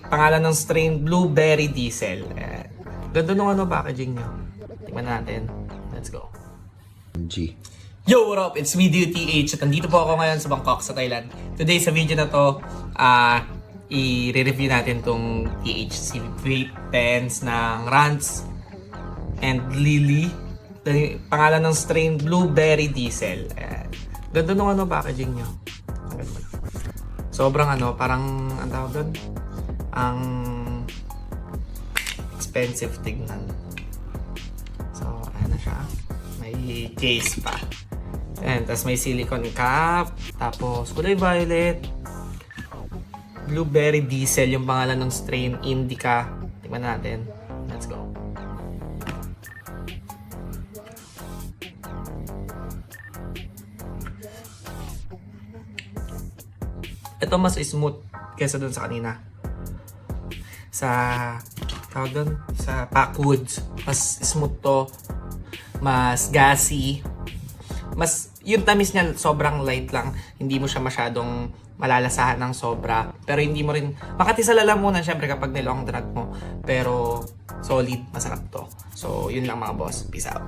Pangalan ng strain, Blueberry Diesel. Ganda nung packaging nyo. Tingnan natin. Let's go. G. Yo, what up? It's me, DUTH. At nandito po ako ngayon sa Bangkok, sa Thailand. Today, sa video na to, i-review natin tong THC vape pens ng Rants and Lily. Pangalan ng strain, Blueberry Diesel. Ganda nung packaging nyo. Sobrang parang, ang tawag doon? Ang expensive tignan. So, ayan na siya. May case pa. And tapos may silicone cap. Tapos kulay violet. Blueberry Diesel yung pangalan ng strain. Indica. Tingnan natin. Let's go. Ito mas smooth kaysa dun sa kanina. Sa tawag dun, sa Packwoods, mas smooth to, mas gassy, mas yung tamis niya sobrang light lang, hindi mo siya masyadong malalasahan ng sobra, pero hindi mo rin makati sa lalamunan syempre kapag nilong drug mo, pero solid, masarap to. So yun lang mga boss, peace out.